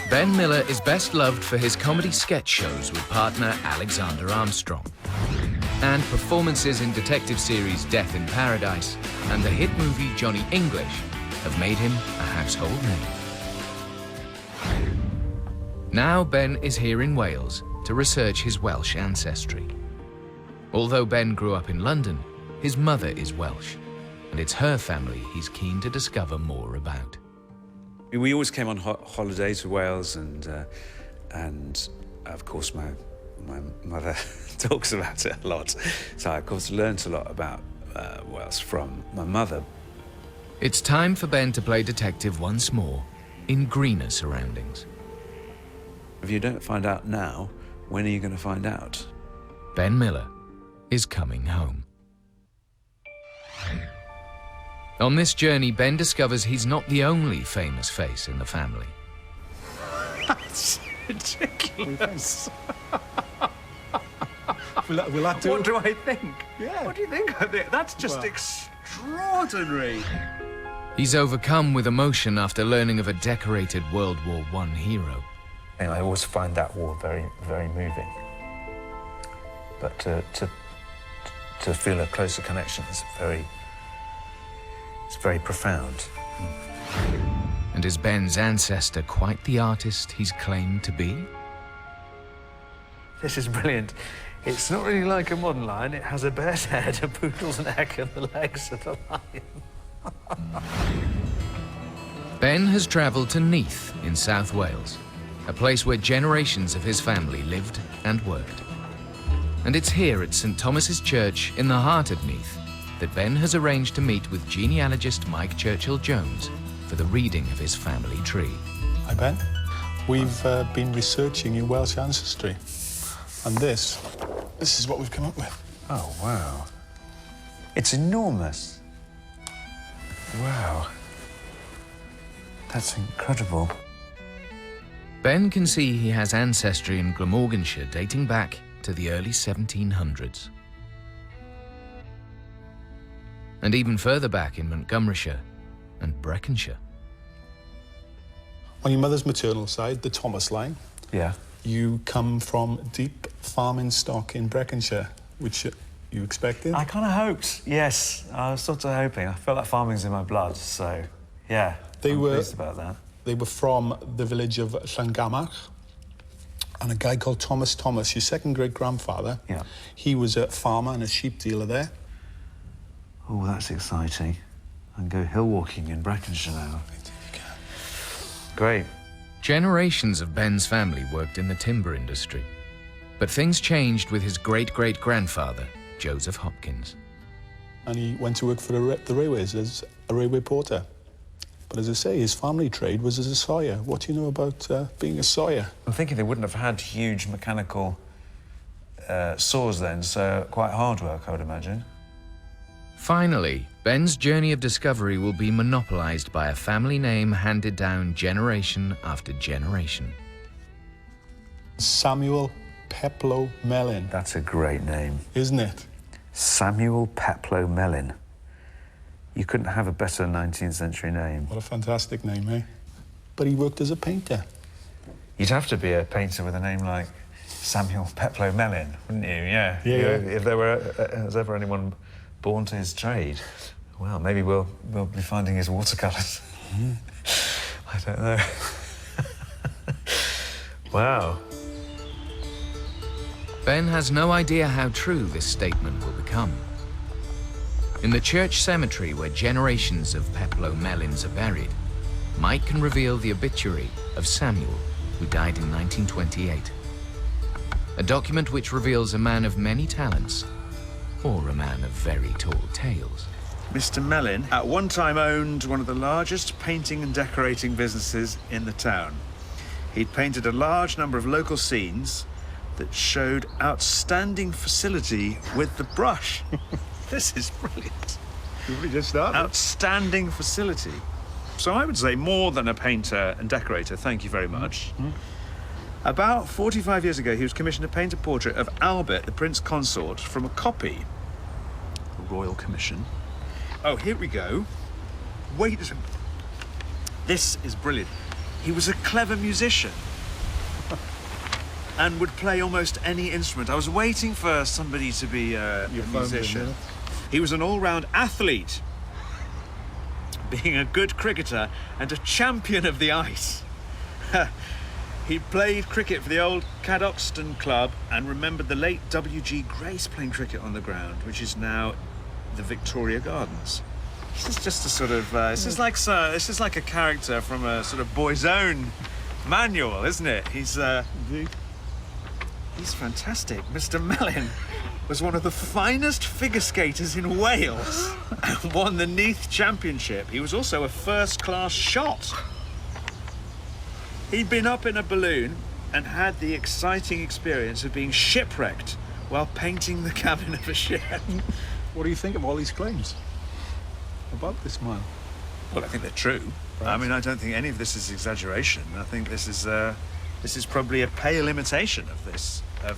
Ben Miller is best loved for his comedy sketch shows with partner Alexander Armstrong, and performances in detective series Death in Paradise and the hit movie Johnny English have made him a household name. Now Ben is here in Wales to research his Welsh ancestry. Although Ben grew up in London, his mother is Welsh, and it's her family he's keen to discover more about. We always came on holiday to Wales, and of course my mother talks about it a lot. So I, of course, learnt a lot about Wales from my mother. It's time for Ben to play detective once more, in greener surroundings. If you don't find out now, when are you going to find out? Ben Miller is coming home. On this journey, Ben discovers he's not the only famous face in the family. That's ridiculous. Will that do? What do I think? Yeah. What do you think I think? That's just extraordinary. He's overcome with emotion after learning of a decorated World War I hero. And I always find that war very, very moving. But to feel a closer connection is it's very profound. And is Ben's ancestor quite the artist he's claimed to be? This is brilliant. It's not really like a modern lion. It has a bear's head, a poodle's neck, and the legs of a lion. Ben has travelled to Neath in South Wales, a place where generations of his family lived and worked. And it's here at St Thomas's Church in the heart of Neath that Ben has arranged to meet with genealogist Mike Churchill-Jones for the reading of his family tree. Hi, Ben. We've been researching your Welsh ancestry. And this is what we've come up with. Oh, wow. It's enormous. Wow. That's incredible. Ben can see he has ancestry in Glamorganshire dating back to the early 1700s. And even further back in Montgomeryshire and Brecconshire. On your mother's maternal side, the Thomas line, Yeah. you come from deep farming stock in Brecconshire, which you expected? I kind of hoped, yes. I was sort of hoping. I felt like farming's in my blood, so yeah. I'm pleased about that. They were from the village of Llangamach, and a guy called Thomas Thomas, your second great-grandfather. Yeah. He was a farmer and a sheep dealer there. Oh, that's exciting. I can go hill walking in Brecconshire now. Great. Generations of Ben's family worked in the timber industry. But things changed with his great-great-grandfather, Joseph Hopkins. And he went to work for the railways as a railway porter. But as I say, his family trade was as a sawyer. What do you know about being a sawyer? I'm thinking they wouldn't have had huge mechanical saws then, so quite hard work, I would imagine. Finally, Ben's journey of discovery will be monopolised by a family name handed down generation after generation. Samuel Peploe Mellin. That's a great name. Isn't it? Samuel Peploe Mellin. You couldn't have a better 19th century name. What a fantastic name, eh? But he worked as a painter. You'd have to be a painter with a name like Samuel Peploe Mellin, wouldn't you? Yeah. Yeah, You know, yeah. if there was ever anyone born to his trade, well, maybe we'll be finding his watercolours. I don't know. Wow. Ben has no idea how true this statement will become. In the church cemetery where generations of Peploe Mellins are buried, Mike can reveal the obituary of Samuel, who died in 1928. A document which reveals a man of many talents, or a man of very tall tales. Mr. Mellin at one time owned one of the largest painting and decorating businesses in the town. He'd painted a large number of local scenes that showed outstanding facility with the brush. This is brilliant. We just started. Outstanding facility. So I would say more than a painter and decorator, thank you very much. About 45 years ago, he was commissioned to paint a portrait of Albert, the Prince Consort, from a copy. A royal commission. Oh, here we go. Wait a minute. This is brilliant. He was a clever musician and would play almost any instrument. I was waiting for somebody to be a musician. He was an all-round athlete, being a good cricketer and a champion of the ice. He played cricket for the old Cadoxton Club and remembered the late W.G. Grace playing cricket on the ground, which is now the Victoria Gardens. This is just a sort of, this is like a character from a sort of Boy's Own manual, isn't it? He's fantastic. Mr. Mellin was one of the finest figure skaters in Wales and won the Neath Championship. He was also a first-class shot. He'd been up in a balloon and had the exciting experience of being shipwrecked while painting the cabin of a ship. What do you think of all these claims about this man? Well, I think they're true. Right. I mean, I don't think any of this is exaggeration. I think this is probably a pale imitation of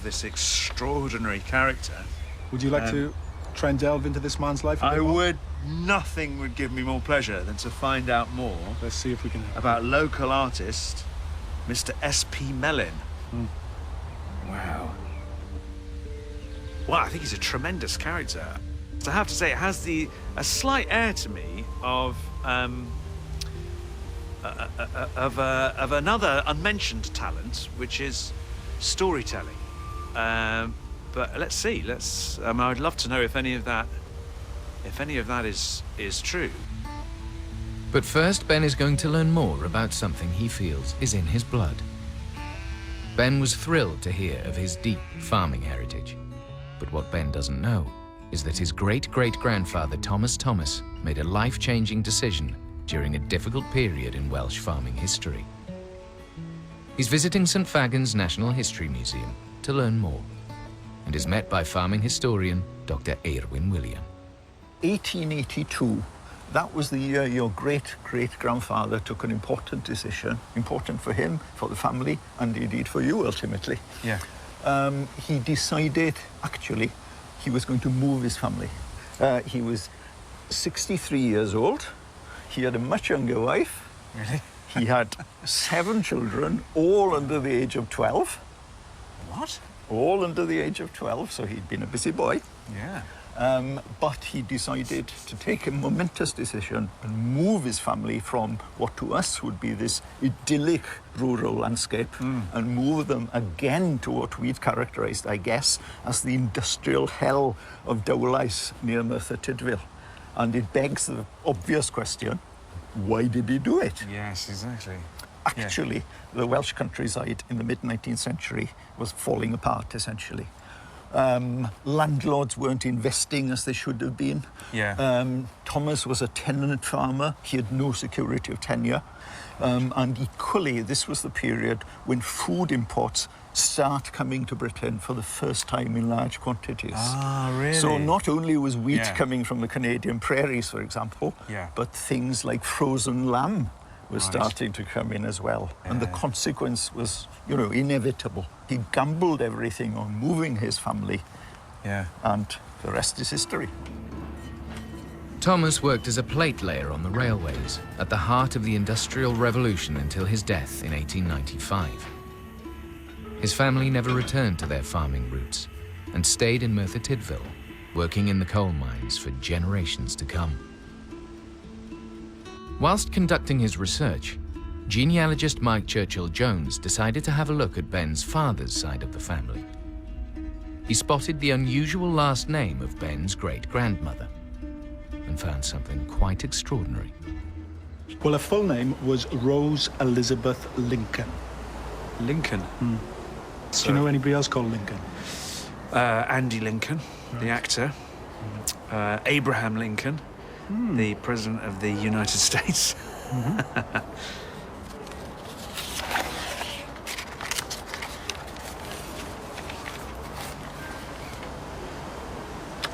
this extraordinary character. Would you like to try and delve into this man's life a I bit more? would. Nothing would give me more pleasure than to find out more Let's see if we can... about local artist Mr. S.P. Mellin. Wow. Well, I think he's a tremendous character. I have to say, it has a slight air to me of another unmentioned talent, which is storytelling. But let's see. I'd love to know if any of that is true. But first, Ben is going to learn more about something he feels is in his blood. Ben was thrilled to hear of his deep farming heritage. But what Ben doesn't know is that his great-great-grandfather Thomas made a life-changing decision during a difficult period in Welsh farming history. He's visiting St Fagans National History Museum to learn more, and is met by farming historian Dr. Eirwyn William. 1882, that was the year your great-great-grandfather took an important decision, important for him, for the family, and indeed for you, ultimately. Yeah. He decided, actually, he was going to move his family. He was 63 years old. He had a much younger wife. Really? He had 7 children, all under the age of 12. What? All under the age of 12, so he'd been a busy boy. Yeah. But he decided to take a momentous decision and move his family from what to us would be this idyllic rural landscape and move them again to what we'd characterised, I guess, as the industrial hell of Dowlais near Merthyr Tydfil. And it begs the obvious question, why did he do it? Yes, exactly. Actually, the Welsh countryside in the mid-19th century was falling apart, essentially. Landlords weren't investing as they should have been. Yeah. Thomas was a tenant farmer. He had no security of tenure. And equally, this was the period when food imports start coming to Britain for the first time in large quantities. Ah, really? So not only was wheat Yeah. coming from the Canadian prairies, for example, Yeah. but things like frozen lamb was Right. starting to come in as well. And the Yeah. consequence was, inevitable. He gambled everything on moving his family, Yeah. and the rest is history. Thomas worked as a plate layer on the railways at the heart of the Industrial Revolution until his death in 1895. His family never returned to their farming roots and stayed in Merthyr Tydfil, working in the coal mines for generations to come. Whilst conducting his research, genealogist Mike Churchill-Jones decided to have a look at Ben's father's side of the family. He spotted the unusual last name of Ben's great-grandmother and found something quite extraordinary. Well, her full name was Rose Elizabeth Lincoln. Lincoln. Do you know anybody else called Lincoln? Andy Lincoln, the actor. Abraham Lincoln, the President of the United States.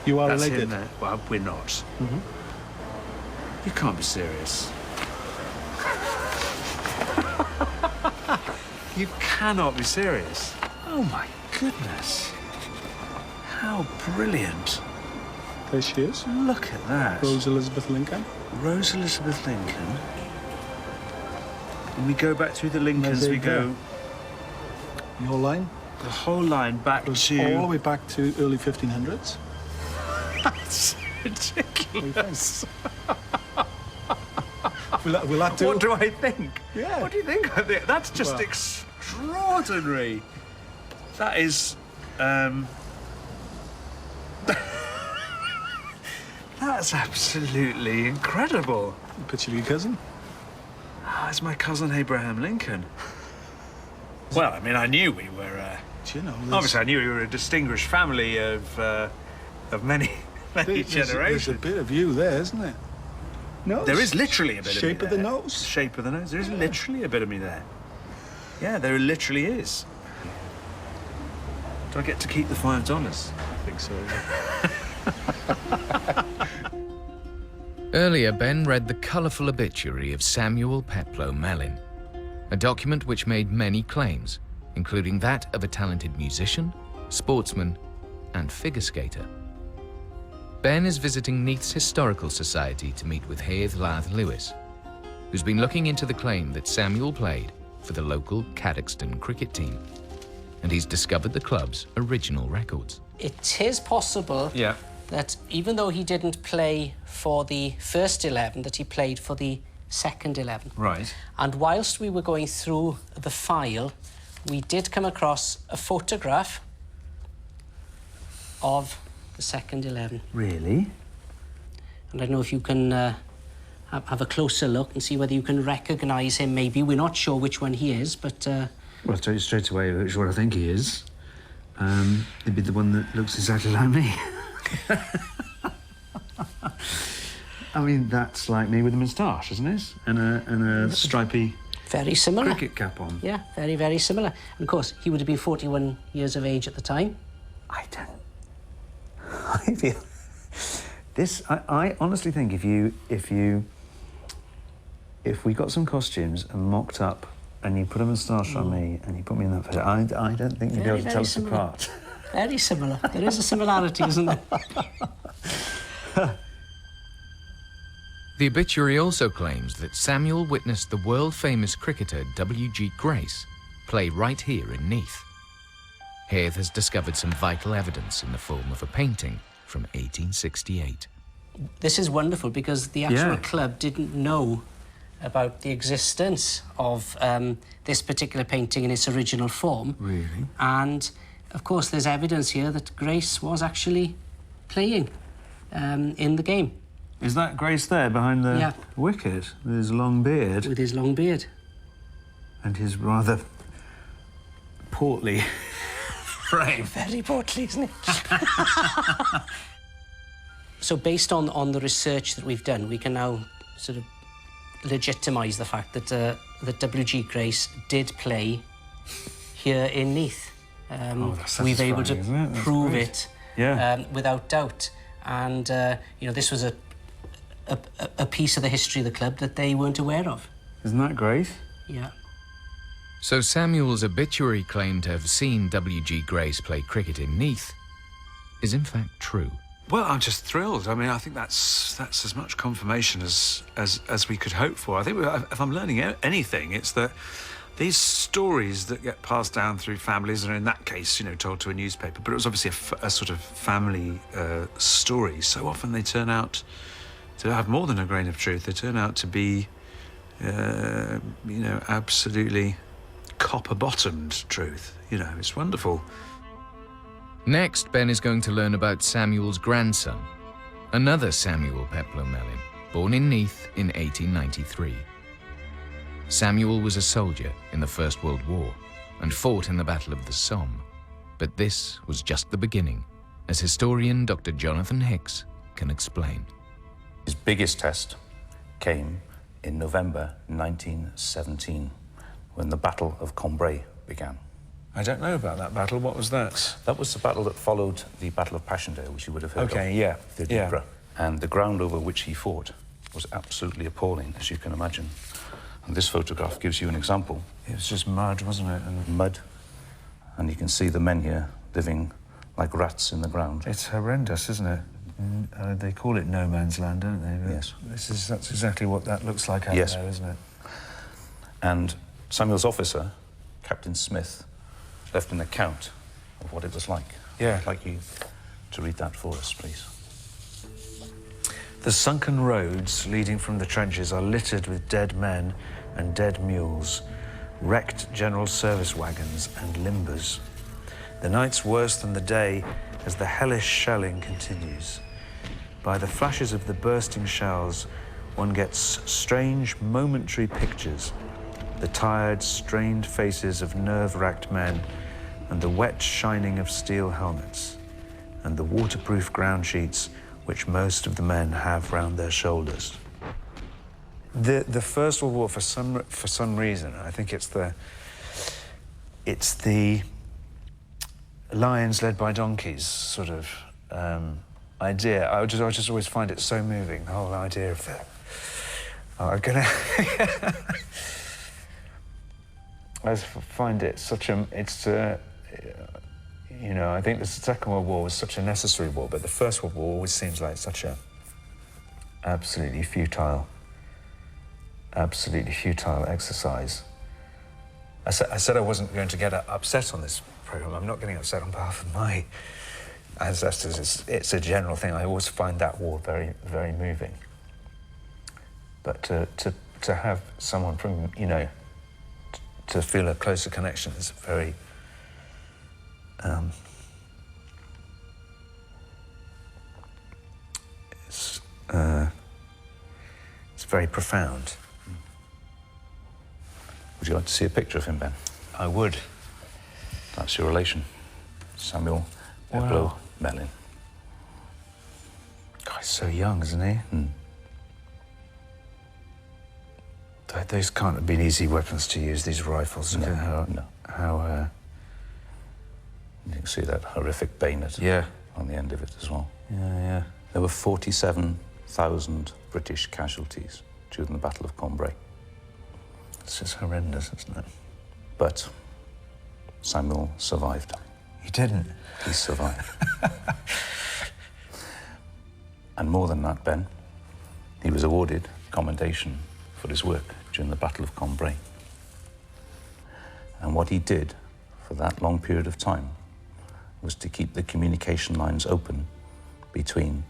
You are That's related? him there. Well, we're not. You can't be serious. You cannot be serious. Oh my goodness. How brilliant. There she is. Look at that. Rose Elizabeth Lincoln. Rose Elizabeth Lincoln. And we go back through the Lincolns, we go The whole line the whole line back goes to... all the way back to early 1500s. That's ridiculous. Will that do? What do I think? Yeah. What do you think? I think that's just Well- extraordinary. That is... That's absolutely incredible. Picture of your cousin. It's my cousin Abraham Lincoln. Well, I mean, I knew we were... Do you know? obviously, I knew we were a distinguished family of many generations. There's a bit of you there, isn't there? No. There is literally a bit Shape of me of the there. nose. Shape of the nose. There is literally a bit of me there. Yeah, there literally is. Do I get to keep the $5? I think so. Earlier, Ben read the colourful obituary of Samuel Peploe Mellin, a document which made many claims, including that of a talented musician, sportsman, and figure skater. Ben is visiting Neath's Historical Society to meet with Haith Ladd Lewis, who's been looking into the claim that Samuel played for the local Cadoxton cricket team, and he's discovered the club's original records. It is possible that even though he didn't play for the first 11, that he played for the second 11. Right. And whilst we were going through the file, we did come across a photograph of the second 11. Really? And I don't know if you can have a closer look and see whether you can recognise him, maybe. We're not sure which one he is, but... Well, I'll tell you straight away which one I think he is. It'd be the one that looks exactly like me. I mean, that's like me with a moustache, isn't it? And a stripy very similar. cricket cap on. Yeah, very, very similar. And of course, he would have been 41 years of age at the time. I feel this. I honestly think if we got some costumes and mocked up, and you put a moustache on me and you put me in that photo, I don't think you'd be able to tell us apart. Very similar. There is a similarity, isn't there? The obituary also claims that Samuel witnessed the world-famous cricketer W.G. Grace play right here in Neath. Haith has discovered some vital evidence in the form of a painting from 1868. This is wonderful because the actual club didn't know about the existence of this particular painting in its original form. Really? And, of course, there's evidence here that Grace was actually playing in the game. Is that Grace there behind the wicket with his long beard? With his long beard. And his rather portly frame. Very portly, isn't it? So based on the research that we've done, we can now sort of legitimise the fact that that W.G. Grace did play here in Neath. We've been able to prove it without doubt. And, you know, this was a piece of the history of the club that they weren't aware of. Isn't that great? Yeah. So Samuel's obituary claim to have seen W.G. Grace play cricket in Neath is in fact true. Well, I'm just thrilled. I mean, I think that's as much confirmation as we could hope for. I think if I'm learning anything, it's that these stories that get passed down through families, and in that case, you know, told to a newspaper, but it was obviously a sort of family story. So often they turn out to have more than a grain of truth. They turn out to be, you know, absolutely copper-bottomed truth. You know, it's wonderful. Next, Ben is going to learn about Samuel's grandson, another Samuel Peploe Mellin, born in Neath in 1893. Samuel was a soldier in the First World War and fought in the Battle of the Somme. But this was just the beginning, as historian Dr. Jonathan Hicks can explain. His biggest test came in November 1917, when the Battle of Cambrai began. I don't know about that battle. What was that? That was the battle that followed the Battle of Passchendaele, which you would have heard of. The yeah. Ypres. And the ground over which he fought was absolutely appalling, as you can imagine. And this photograph gives you an example. It was just mud, wasn't it? And mud. And you can see the men here living like rats in the ground. it's horrendous, isn't it? They call it no man's land, don't they? Yes. That's exactly what that looks like out there, isn't it? And Samuel's officer, Captain Smith, left an account of what it was like. Yeah. I'd like you to read that for us, please. The sunken roads leading from the trenches are littered with dead men and dead mules, wrecked general service wagons and limbers. The night's worse than the day as the hellish shelling continues. By the flashes of the bursting shells, one gets strange, momentary pictures. The tired, strained faces of nerve-racked men, and the wet shining of steel helmets, and the waterproof ground sheets which most of the men have round their shoulders. The First World War, for some reason, I think it's the lions led by donkeys sort of idea. I just always find it so moving, the whole idea of the. I'm gonna. I find it such a. It's you know, I think the Second World War was such a necessary war, but the First World War always seems like such a absolutely futile exercise. I said I wasn't going to get upset on this program. I'm not getting upset on behalf of my ancestors. It's a general thing. I always find that war very, very moving. But to have someone from, you know, to feel a closer connection is very. It's very profound. Would you like to see a picture of him, Ben? I would. That's your relation, Samuel Peploe Mellin. God, he's so young, isn't he? Those can't have been easy weapons to use, these rifles. No, How you can see that horrific bayonet on the end of it as well. Yeah. There were 47,000 British casualties during the Battle of Cambrai. It's just horrendous, isn't it? But Samuel survived. He didn't. He survived. And more than that, Ben, he was awarded commendation for his work during the Battle of Cambrai. And what he did for that long period of time was to keep the communication lines open between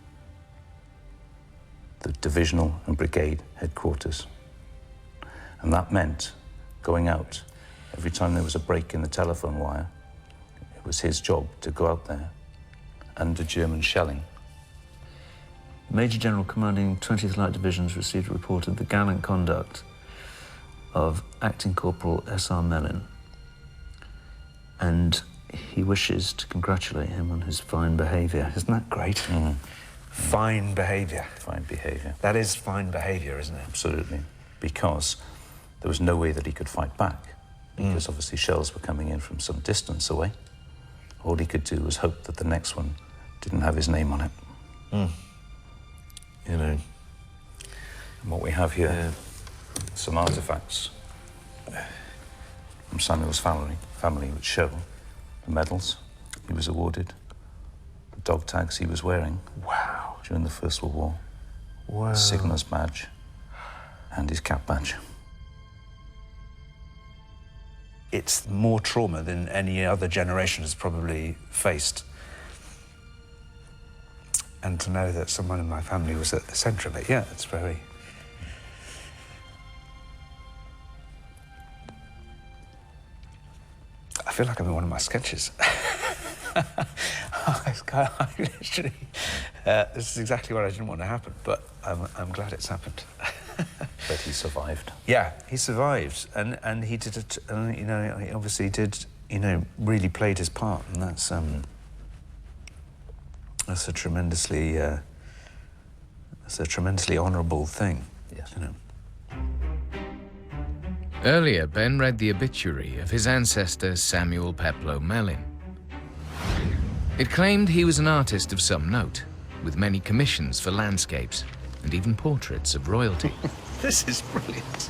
the divisional and brigade headquarters. And that meant going out every time there was a break in the telephone wire. It was his job to go out there under German shelling. Major General commanding 20th Light Divisions received a report of the gallant conduct of Acting Corporal S.R. Mellin, and he wishes to congratulate him on his fine behaviour. Isn't that great? Fine behaviour. Fine behaviour. That is fine behaviour, isn't it? Absolutely. Because there was no way that he could fight back, because obviously shells were coming in from some distance away. All he could do was hope that the next one didn't have his name on it. You know. And what we have here, some artefacts from Samuel's family which show the medals he was awarded, the dog tags he was wearing during the First World War, Wow. Sigma's badge, and his cap badge. It's more trauma than any other generation has probably faced. And to know that someone in my family was at the centre of it, yeah, it's very... I feel like I'm in one of my sketches. I literally, this is exactly what I didn't want to happen, but I'm glad it's happened. But he survived. Yeah, he survived, and he did it. And you know, he obviously did. You know, really played his part, and that's a tremendously honourable thing. Yes. You know. Earlier, Ben read the obituary of his ancestor Samuel Peploe Mellin. It claimed he was an artist of some note, with many commissions for landscapes and even portraits of royalty. This is brilliant.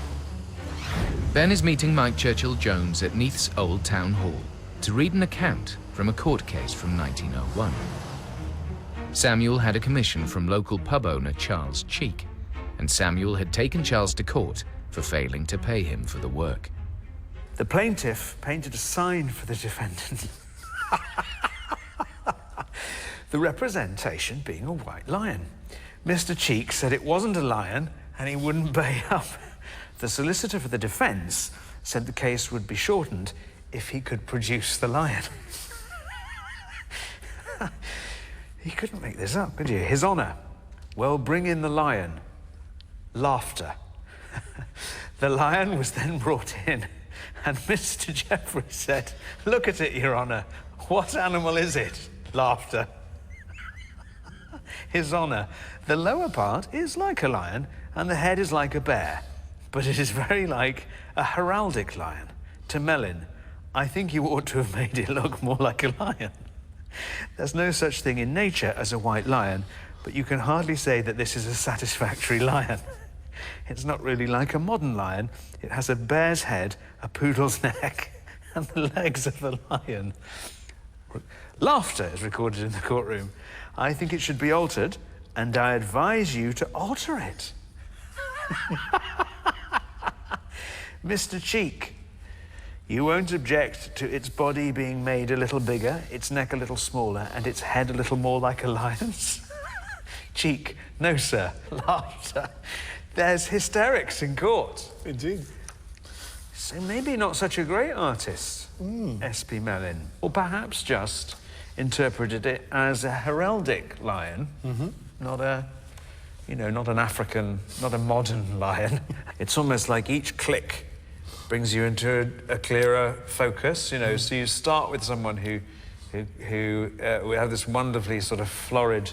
Ben is meeting Mike Churchill-Jones at Neath's Old Town Hall to read an account from a court case from 1901. Samuel had a commission from local pub owner Charles Cheek, and Samuel had taken Charles to court for failing to pay him for the work. The plaintiff painted a sign for the defendant. The representation being a white lion. Mr. Cheek said it wasn't a lion and he wouldn't pay up. The solicitor for the defence said the case would be shortened if he could produce the lion. He couldn't make this up, could you? His Honour, well, bring in the lion. Laughter. The lion was then brought in, and Mr. Jeffrey said, "Look at it, Your Honour. What animal is it?" Laughter. His Honour, the lower part is like a lion, and the head is like a bear, but it is very like a heraldic lion. To Mellin, I think you ought to have made it look more like a lion. There's no such thing in nature as a white lion, but you can hardly say that this is a satisfactory lion. It's not really like a modern lion. It has a bear's head, a poodle's neck, and the legs of the lion. Laughter is recorded in the courtroom. I think it should be altered, and I advise you to alter it. Mr. Cheek, you won't object to its body being made a little bigger, its neck a little smaller, and its head a little more like a lion's? Cheek, no, sir. Laughter. There's hysterics in court. Indeed. So maybe not such a great artist, S.P. Mellin. Or perhaps just interpreted it as a heraldic lion, not a, not an African, not a modern lion. It's almost like each click brings you into a clearer focus, so you start with someone who we have this wonderfully sort of florid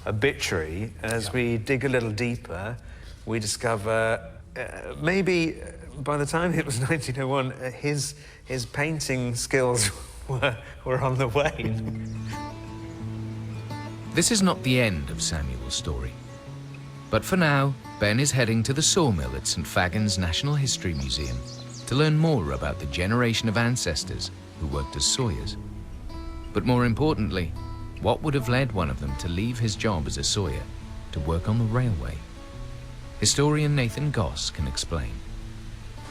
obituary, and as we dig a little deeper, we discover maybe by the time it was 1901, his painting skills were on the way. This is not the end of Samuel's story. But for now, Ben is heading to the sawmill at St. Fagans National History Museum to learn more about the generation of ancestors who worked as sawyers. But more importantly, what would have led one of them to leave his job as a sawyer to work on the railway? Historian Nathan Goss can explain.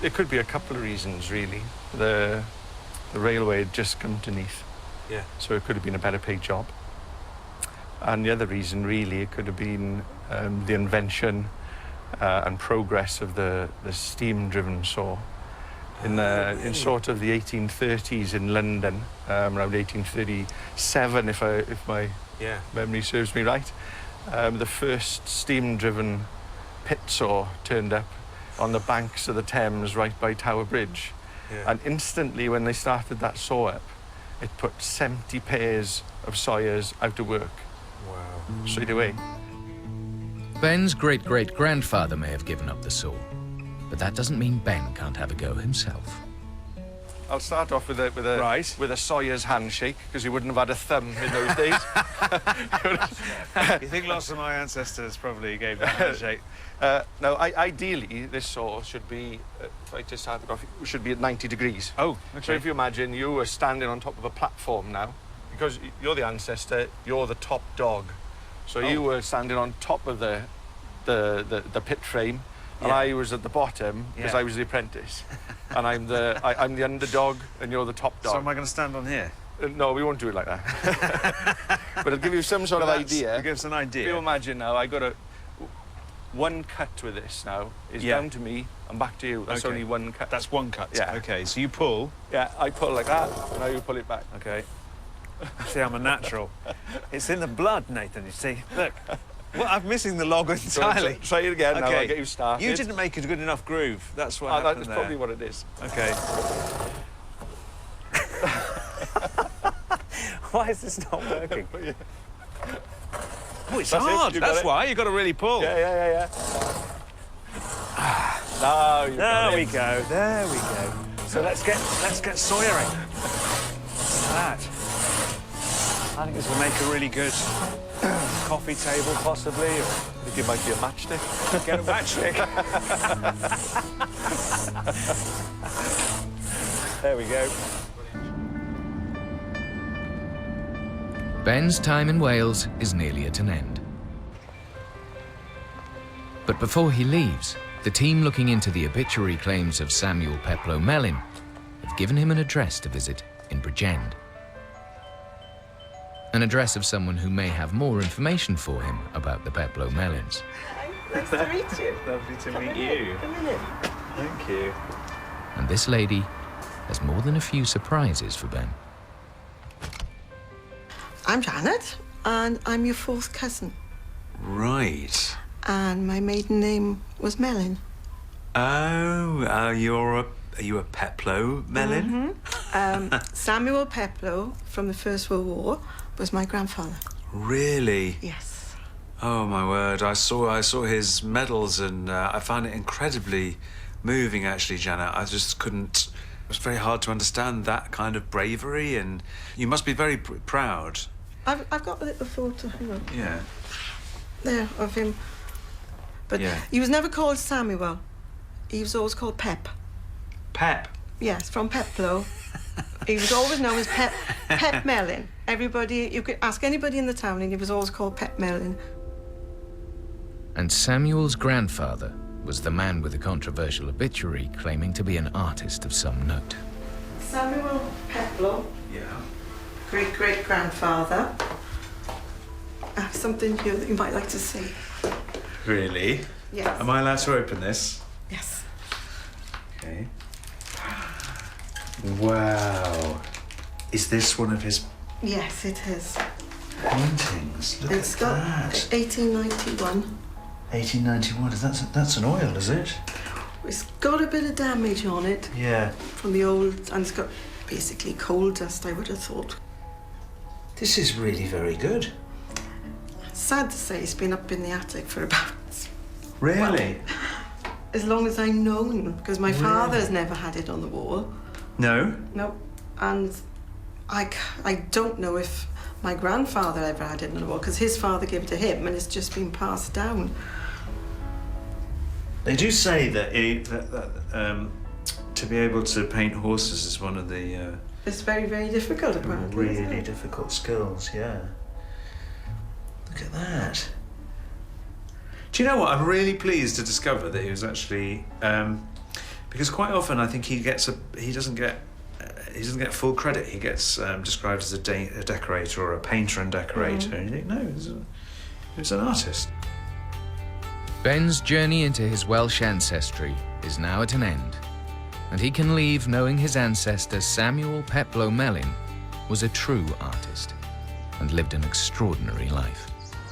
It could be a couple of reasons, really. The railway had just come to Neath, so it could have been a better paid job. And the other reason, really, it could have been the invention and progress of the steam-driven saw. In sort of the 1830s in London, around 1837, if my memory serves me right, the first steam-driven pit saw turned up on the banks of the Thames right by Tower Bridge. And instantly when they started that saw up, it put 70 pairs of sawyers out of work. Wow. Straight away. Ben's great-great-grandfather may have given up the saw, but that doesn't mean Ben can't have a go himself. I'll start off with a sawyer's handshake, because you wouldn't have had a thumb in those days. You think lots of my ancestors probably gave that a handshake? No, ideally, this saw should be, if I just have it off, should be at 90 degrees. Oh, okay. So if you imagine you were standing on top of a platform now, because you're the ancestor, you're the top dog. So you were standing on top of the pit frame, and I was at the bottom because I was the apprentice. And I'm the underdog, and you're the top dog. So am I going to stand on here? No, we won't do it like that. But it'll give you some sort of idea. It gives an idea. If you imagine now, I got one cut with this now is down to me and back to you. That's only one cut. That's one cut. Yeah. Okay, so you pull. Yeah, I pull like that, and now you pull it back. Okay. See, I'm a natural. It's in the blood, Nathan, you see. Look. Well, I'm missing the log entirely. Try it again now, I'll get you started. You didn't make a good enough groove. That's what happened That's there. probably what it is. Okay. Why is this not working? Oh, it's That's it, hard. you got That's it. why. You've got to really pull. Yeah. Now you There we go. There we go. So let's get sawyering. That. I think this will make a really good coffee table, possibly. Or I think it might be a matchstick. get a matchstick. There we go. Ben's time in Wales is nearly at an end. But before he leaves, The team looking into the obituary claims of Samuel Peploe Mellin have given him an address to visit in Bridgend. An address of someone who may have more information for him about the Peploe Mellins. Nice to meet you. Lovely to meet you. Come in. Thank you. And this lady has more than a few surprises for Ben. I'm Janet, and I'm your fourth cousin. Right. And my maiden name was Mellin. Oh, are you a Peploe Mellin? Samuel Peploe from the First World War was my grandfather. Really? Yes. Oh my word! I saw his medals, and I found it incredibly moving. Actually, Janet, I just couldn't. It was very hard to understand that kind of bravery, and you must be very proud. I've got a little photo. Hang on. Yeah. There of him. But Yeah. he was never called Samuel. He was always called Pep. Pep. Yes, from Peploe. He was always known as Pep Mellin. Everybody, you could ask anybody in the town, and he was always called Pep Mellin. And Samuel's grandfather was the man with the controversial obituary claiming to be an artist of some note. Samuel Peploe, Yeah. great-great-grandfather. I have something here that you might like to see. Really? Yes. Am I allowed to open this? Yes. Okay. Wow. Is this one of his Yes, it is. paintings? Look It's at got that. 1891. 1891. That's an oil, is it? It's got a bit of damage on it Yeah. from the old, and it's got basically coal dust, I would have thought. This is really very good. Sad to say, it's been up in the attic for about Really? as long as I've known, because my father's never had it on the wall. No. No, and I don't know if my grandfather ever had it on the wall, because his father gave it to him, and it's just been passed down. They do say that, to be able to paint horses is one of the It's very, very difficult, apparently. isn't really it? difficult skills. Yeah. Look at that. Do you know what? I'm really pleased to discover that he was actually, because quite often I think he doesn't get full credit. He gets described as a decorator or a painter and decorator, and you think, no, he was an artist. Ben's journey into his Welsh ancestry is now at an end, and he can leave knowing his ancestor Samuel Peploe Mellin was a true artist and lived an extraordinary life.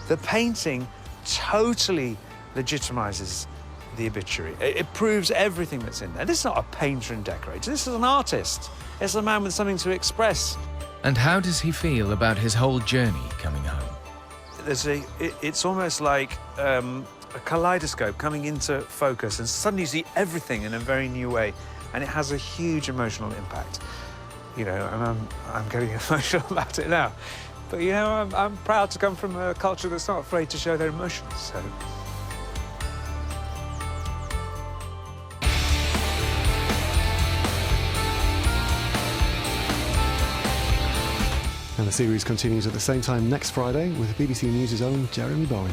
The painting totally legitimizes the obituary. It proves everything that's in there. This is not a painter and decorator. This is an artist. It's a man with something to express. And how does he feel about his whole journey coming home? It's almost like a kaleidoscope coming into focus, and suddenly you see everything in a very new way, and it has a huge emotional impact. You know, and I'm getting emotional about it now. But you know, I'm proud to come from a culture that's not afraid to show their emotions. So. And the series continues at the same time next Friday with BBC News' own Jeremy Bowen.